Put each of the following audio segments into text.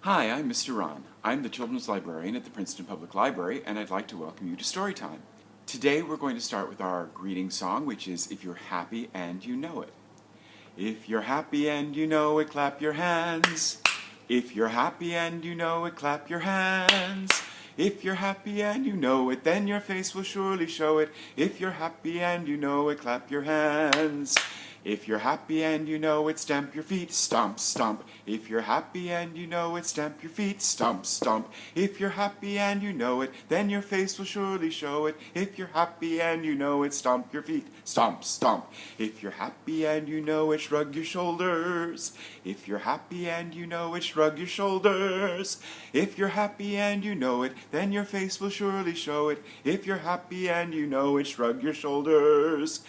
Hi, I'm Mr. Ron. I'm the Children's Librarian at the Princeton Public Library, and I'd like to welcome you to Storytime. Today we're going to start with our greeting song, which is If You're Happy and You Know It. If you're happy and you know it, clap your hands. If you're happy and you know it, clap your hands. If you're happy and you know it, then your face will surely show it. If you're happy and you know it, clap your hands. If you're happy and you know it, stamp your feet, stomp, stomp. If you're happy and you know it, stamp your feet, stomp, stomp. If you're happy and you know it, then your face will surely show it. If you're happy and you know it, stomp your feet, stomp, stomp. If you're happy and you know it, shrug your shoulders. If you're happy and you know it, shrug your shoulders. If you're happy and you know it, then your face will surely show it. If you're happy and you know it, shrug your shoulders.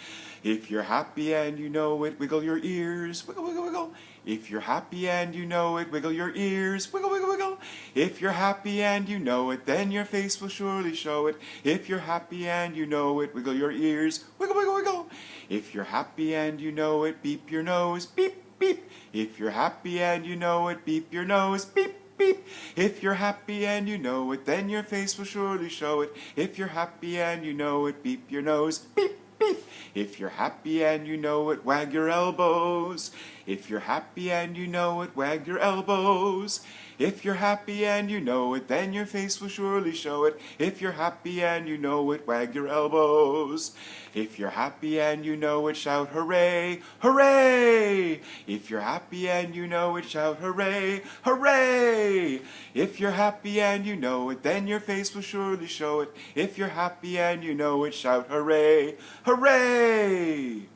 If you're happy and you know it, wiggle your ears, wiggle, wiggle, wiggle. If you're happy and you know it, wiggle your ears, wiggle, wiggle, wiggle. If you're happy and you know it, then your face will surely show it. If you're happy and you know it, wiggle your ears, wiggle, wiggle, wiggle. If you're happy and you know it, beep your nose, beep, beep. If you're happy and you know it, beep your nose, beep, beep. If you're happy and you know it, then your face will surely show it. If you're happy and you know it, beep your nose, beep, beep. If you're happy and you know it, wag your elbows. If you're happy and you know it, wag your elbows. If you're happy and you know it, then your face will surely show it. If you're happy and you know it, wag your elbows. If you're happy and you know it, shout hooray, hooray! If you're happy and you know it, shout hooray, hooray! If you're happy and you know it, then your face will surely show it. If you're happy and you know it, shout hooray, hooray!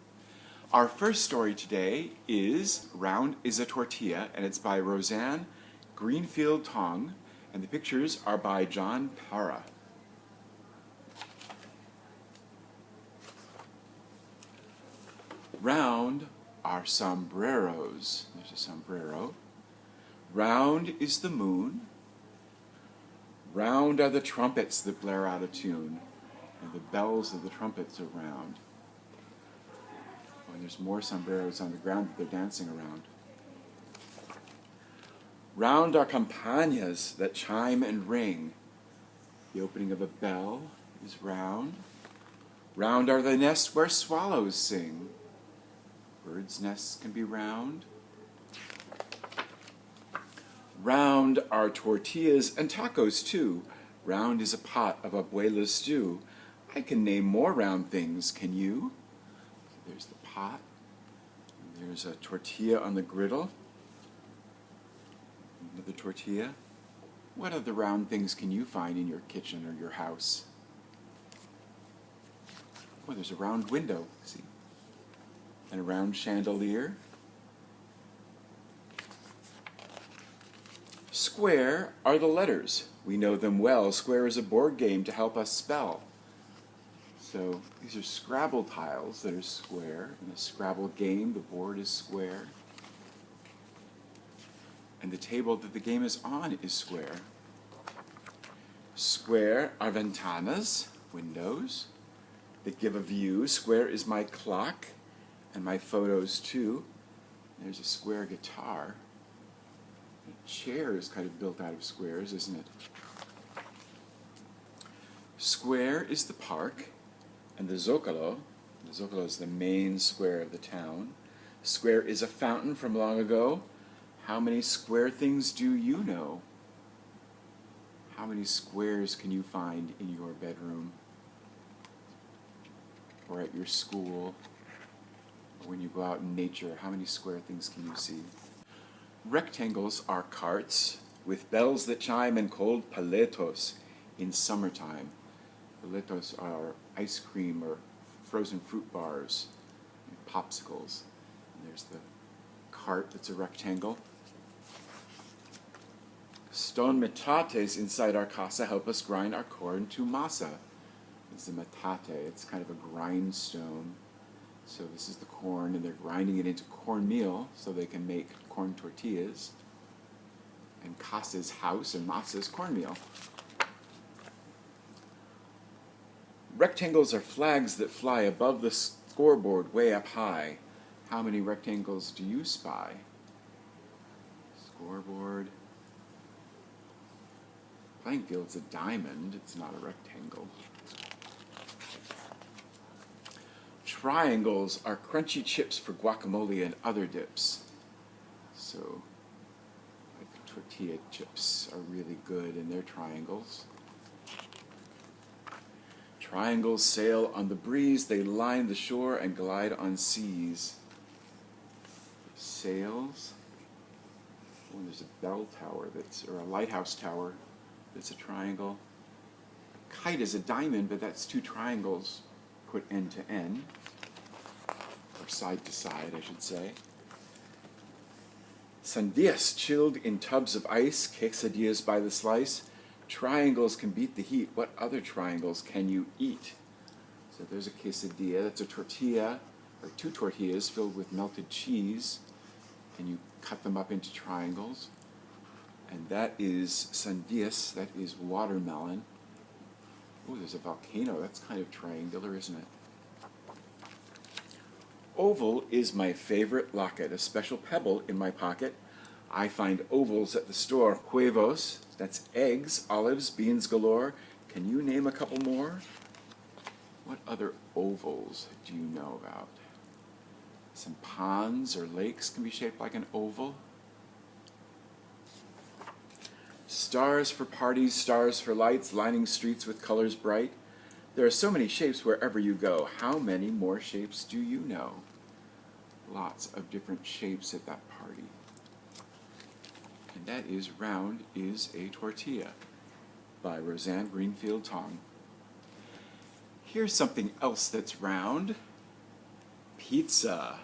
Our first story today is Round is a Tortilla, and it's by Roseanne Greenfield Thong, and the pictures are by John Parra. Round are sombreros. There's a sombrero. Round is the moon. Round are the trumpets that blare out a tune, and the bells of the trumpets are round. Oh, and there's more sombreros on the ground that they're dancing around. Round are campanas that chime and ring. The opening of a bell is round. Round are the nests where swallows sing. Birds' nests can be round. Round are tortillas and tacos too. Round is a pot of abuela's stew. I can name more round things, can you? There's the pot. There's a tortilla on the griddle. Another tortilla. What other round things can you find in your kitchen or your house? Oh, there's a round window, see? And a round chandelier. Square are the letters. We know them well. Square is a board game to help us spell. So these are Scrabble tiles that are square. In a Scrabble game, the board is square. And the table that the game is on is square. Square are ventanas, windows, that give a view. Square is my clock and my photos too. There's a square guitar. A chair is kind of built out of squares, isn't it? Square is the park, and the Zocalo is the main square of the town. Square is a fountain from long ago. How many square things do you know? How many squares can you find in your bedroom? Or at your school? Or when you go out in nature, how many square things can you see? Rectangles are carts with bells that chime and cold paletos in summertime. Paletos are ice cream or frozen fruit bars, and popsicles. And there's the cart that's a rectangle. Stone metates inside our casa help us grind our corn to masa. It's the metate. It's kind of a grindstone. So this is the corn, and they're grinding it into cornmeal so they can make corn tortillas. And casa's house, and masa's cornmeal. Rectangles are flags that fly above the scoreboard way up high. How many rectangles do you spy? Scoreboard. playing field. It's a diamond. It's not a rectangle. Triangles are crunchy chips for guacamole and other dips. So, like tortilla chips are really good, and they're triangles. Triangles sail on the breeze. They line the shore and glide on seas. Sails. Oh, there's a bell tower or a lighthouse tower that's a triangle. A kite is a diamond, but that's two triangles put end to end, or side to side, I should say. Sandias chilled in tubs of ice, quesadillas by the slice. Triangles can beat the heat. What other triangles can you eat? So there's a quesadilla. That's a tortilla, or two tortillas filled with melted cheese, and you cut them up into triangles. And that is sandias. That is watermelon. Oh, there's a volcano. That's kind of triangular, isn't it? Oval is my favorite locket, a special pebble in my pocket. I find ovals at the store. Huevos, that's eggs, olives, beans galore. Can you name a couple more? What other ovals do you know about? Some ponds or lakes can be shaped like an oval. Stars for parties, stars for lights, lining streets with colors bright. There are so many shapes wherever you go. How many more shapes do you know? Lots of different shapes at that party. And that is Round is a Tortilla by Roseanne Greenfield Thong. Here's something else that's round. Pizza.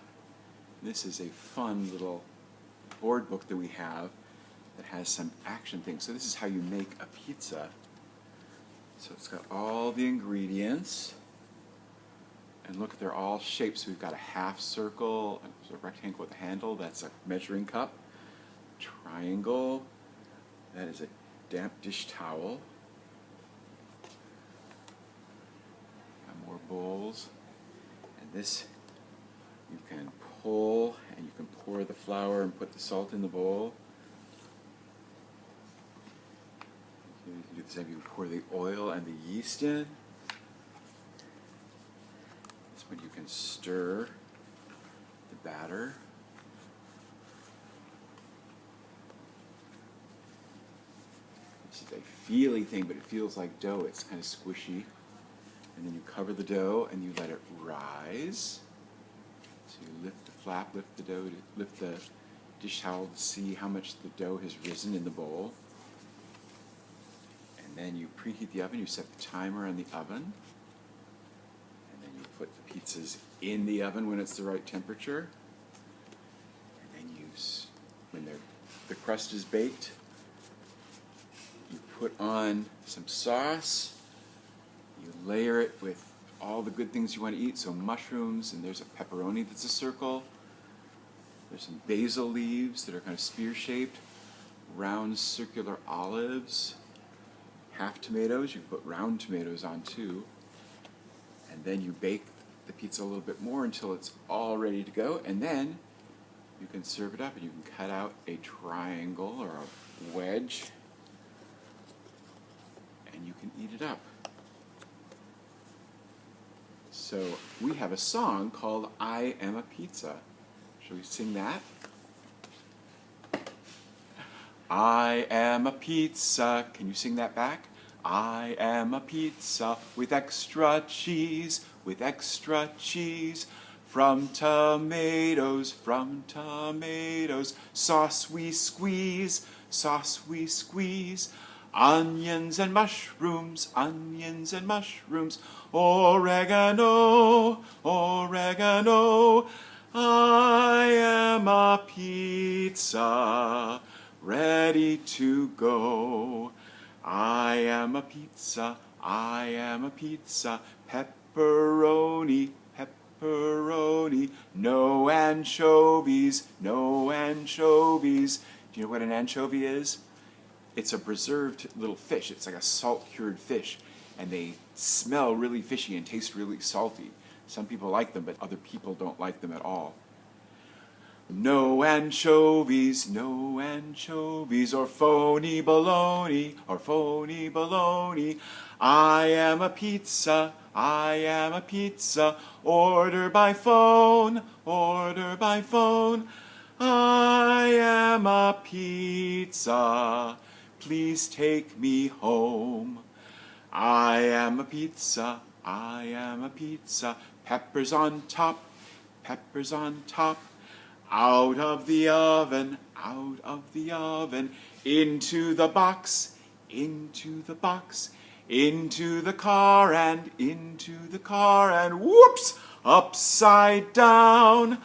This is a fun little board book that we have that has some action things. So this is how you make a pizza. So it's got all the ingredients. And look, they're all shapes. We've got a half circle, a rectangle with a handle. That's a measuring cup. Triangle. That is a damp dish towel. Got more bowls. And this you can pull, and you can pour the flour and put the salt in the bowl. You can do the same. You can pour the oil and the yeast in. This one you can stir the batter. This is a feely thing, but it feels like dough. It's kind of squishy. And then you cover the dough and you let it rise. So you lift the flap, lift the dough, lift the dish towel to see how much the dough has risen in the bowl. And then you preheat the oven. You set the timer on the oven. And then you put the pizzas in the oven when it's the right temperature. And then when the crust is baked, you put on some sauce. You layer it with all the good things you want to eat. So mushrooms, and there's a pepperoni that's a circle. There's some basil leaves that are kind of spear-shaped. Round circular olives. Half tomatoes. You can put round tomatoes on too. And then you bake the pizza a little bit more until it's all ready to go. And then you can serve it up, and you can cut out a triangle or a wedge. And you can eat it up. So we have a song called I Am a Pizza. Shall we sing that? I am a pizza. Can you sing that back? I am a pizza with extra cheese, from tomatoes, sauce we squeeze, onions and mushrooms, oregano. I am a pizza, ready to go. I am a pizza, pepperoni, no anchovies. Do you know what an anchovy is? It's a preserved little fish. It's like a salt-cured fish, and they smell really fishy and taste really salty. Some people like them, but other people don't like them at all. No anchovies, or phony baloney, I am a pizza, order by phone, I am a pizza, please take me home. I am a pizza, peppers on top, out of the oven, into the box, into the car, and whoops, upside down,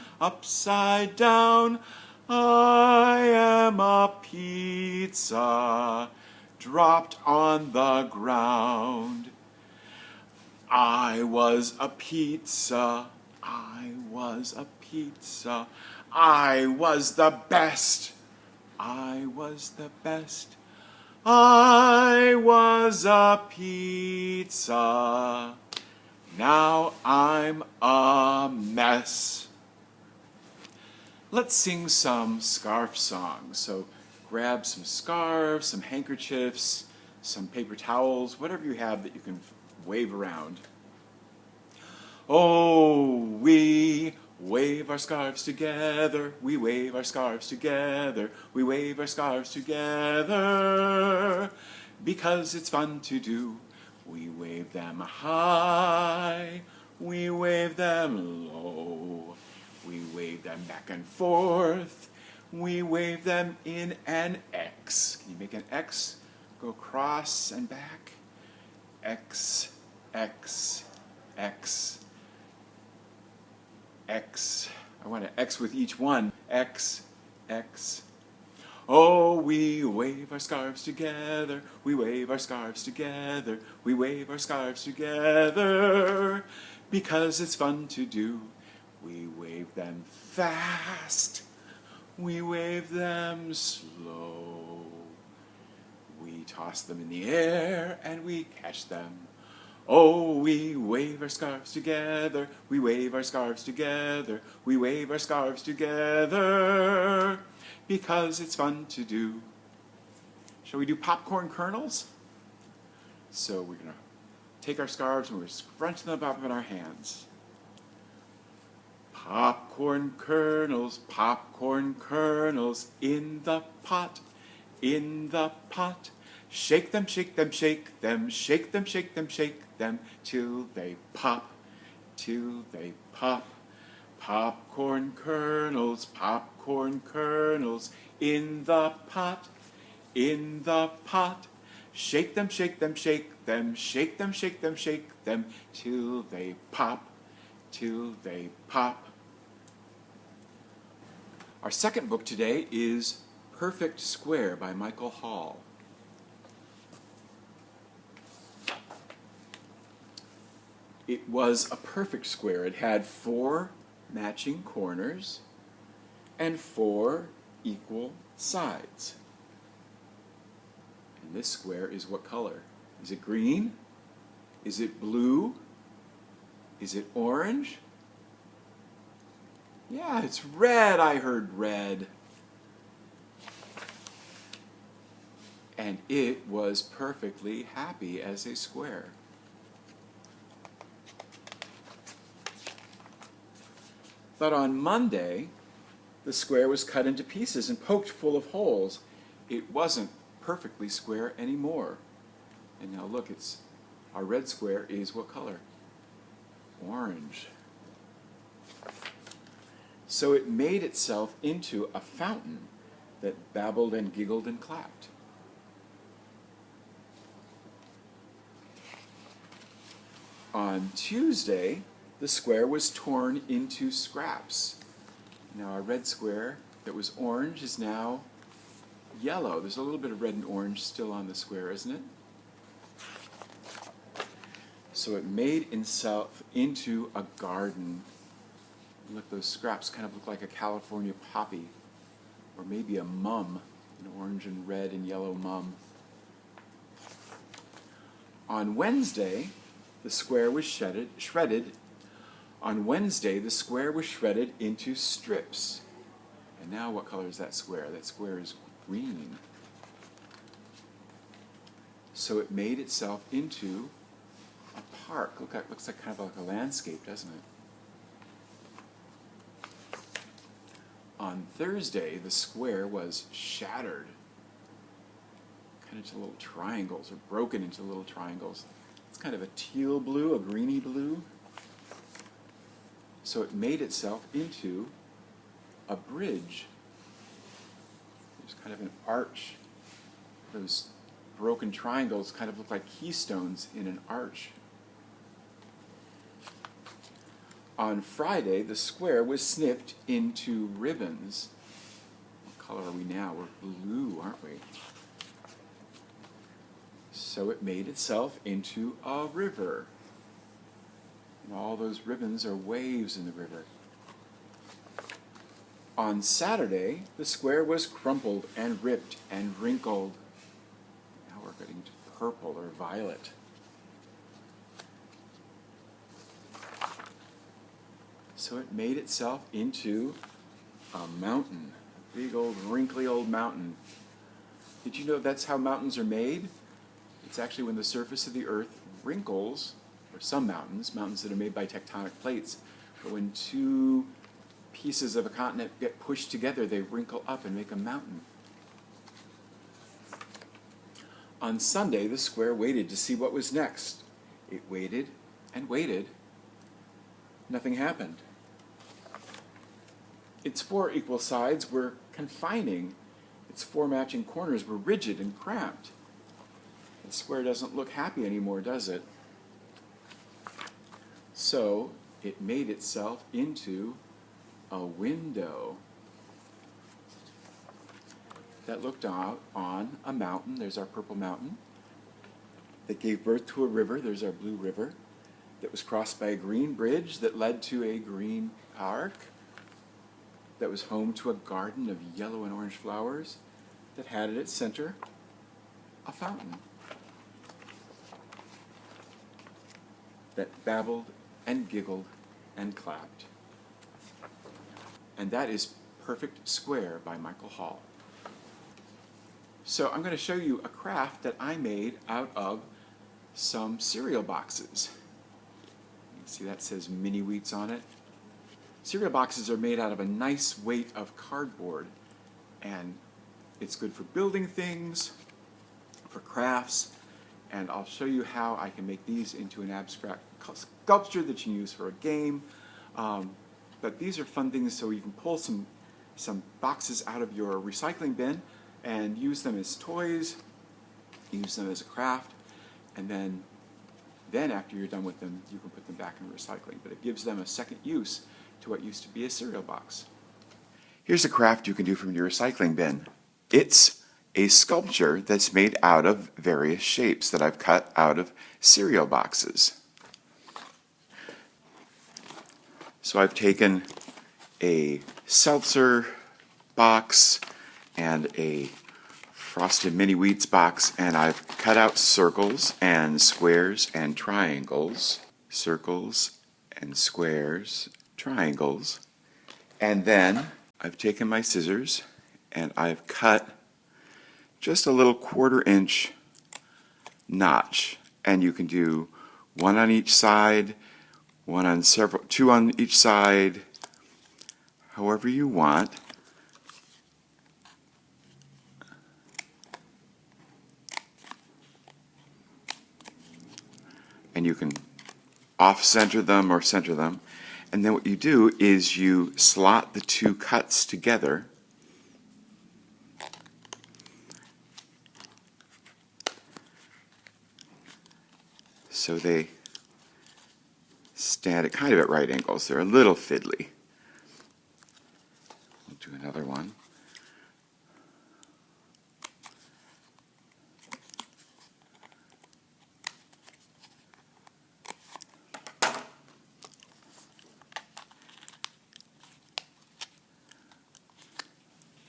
I am a pizza, dropped on the ground. I was a pizza, I was the best, I was a pizza, now I'm a mess. Let's sing some scarf songs. So grab some scarves, some handkerchiefs, some paper towels, whatever you have that you can wave around. Oh, we wave our scarves together, we wave our scarves together, because it's fun to do. We wave them high, we wave them low, we wave them back and forth, we wave them in an X. Can you make an X? Go across and back. X, X, X, X. I want to X with each one. X, X. Oh, we wave our scarves together, we wave our scarves together, because it's fun to do. We wave them fast, we wave them slow. We toss them in the air and we catch them. Oh, we wave our scarves together, we wave our scarves together, because it's fun to do. Shall we do popcorn kernels? So we're going to take our scarves and we're scrunching them up in our hands. Popcorn kernels, in the pot, Shake them, shake them, shake them, shake them, shake them, shake them, till they pop, Popcorn kernels, in the pot, Shake them, shake them, shake them, shake them, shake them, shake them, till they pop, Our second book today is Perfect Square by Michael Hall. It was a perfect square. It had 4 matching corners and 4 equal sides. And this square is what color? Is it green? Is it blue? Is it orange? Yeah, it's red. I heard red. And it was perfectly happy as a square. But on Monday, the square was cut into pieces and poked full of holes. It wasn't perfectly square anymore. And now look, our red square is what color? Orange. So it made itself into a fountain that babbled and giggled and clapped. On Tuesday, the square was torn into scraps. Now our red square that was orange is now yellow. There's a little bit of red and orange still on the square, isn't it? So it made itself into a garden. Look, those scraps kind of look like a California poppy, or maybe a mum, an orange and red and yellow mum. On Wednesday, the square was shredded. On Wednesday, the square was shredded into strips. And now what color is that square? That square is green. So it made itself into a park. Looks like kind of like a landscape, doesn't it? On Thursday, the square was shattered, kind of into little triangles, or broken into little triangles. It's kind of a teal blue, a greeny blue. So it made itself into a bridge. There's kind of an arch. Those broken triangles kind of look like keystones in an arch. On Friday, the square was snipped into ribbons. What color are we now? We're blue, aren't we? So it made itself into a river. And all those ribbons are waves in the river. On Saturday, the square was crumpled and ripped and wrinkled. Now we're getting to purple or violet. So it made itself into a mountain, a big old wrinkly old mountain. Did you know that's how mountains are made? It's actually when the surface of the earth wrinkles, or some mountains that are made by tectonic plates, but when two pieces of a continent get pushed together, they wrinkle up and make a mountain. On Sunday, the square waited to see what was next. It waited and waited. Nothing happened. Its four equal sides were confining. Its four matching corners were rigid and cramped. The square doesn't look happy anymore, does it? So it made itself into a window that looked out on a mountain. There's our purple mountain that gave birth to a river. There's our blue river that was crossed by a green bridge that led to a green park that was home to a garden of yellow and orange flowers that had at its center a fountain that babbled and giggled and clapped. And that is Perfect Square by Michael Hall. So I'm going to show you a craft that I made out of some cereal boxes. You see that says mini wheats on it. Cereal boxes are made out of a nice weight of cardboard, and it's good for building things, for crafts, and I'll show you how I can make these into an abstract sculpture that you can use for a game. But these are fun things, so you can pull some boxes out of your recycling bin and use them as toys, use them as a craft, and then after you're done with them, you can put them back in recycling. But it gives them a second use to what used to be a cereal box. Here's a craft you can do from your recycling bin. It's a sculpture that's made out of various shapes that I've cut out of cereal boxes. So I've taken a seltzer box and a Frosted Mini Wheats box, and I've cut out circles and squares and triangles. Circles and squares, triangles. And then I've taken my scissors and I've cut just a little 1/4 inch notch. And you can do one on each side, two on each side, however you want. And you can off-center them or center them. And then what you do is you slot the two cuts together. So they stand kind of at right angles. They're a little fiddly. We'll do another one.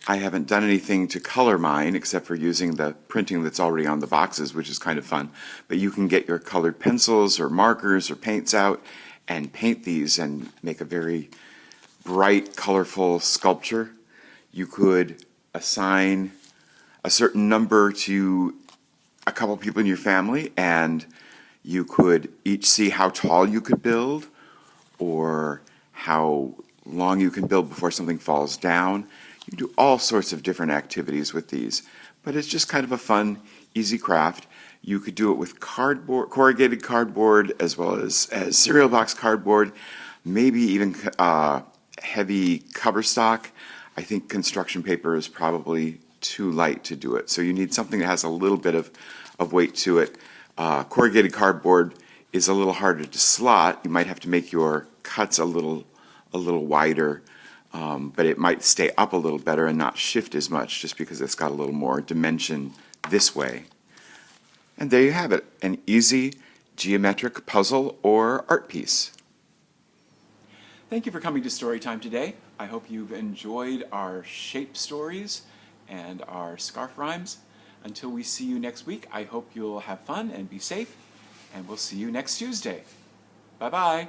I haven't done anything to color mine except for using the printing that's already on the boxes, which is kind of fun. But you can get your colored pencils or markers or paints out and paint these and make a very bright, colorful sculpture. You could assign a certain number to a couple people in your family, and you could each see how tall you could build or how long you can build before something falls down. You can do all sorts of different activities with these, but it's just kind of a fun, easy craft. You could do it with cardboard, corrugated cardboard, as well as cereal box cardboard, maybe even heavy cover stock. I think construction paper is probably too light to do it, so you need something that has a little bit of weight to it. Corrugated cardboard is a little harder to slot. You might have to make your cuts a little wider, but it might stay up a little better and not shift as much just because it's got a little more dimension this way. And there you have it, an easy geometric puzzle or art piece. Thank you for coming to Storytime today. I hope you've enjoyed our shape stories and our scarf rhymes. Until we see you next week, I hope you'll have fun and be safe, and we'll see you next Tuesday. Bye-bye.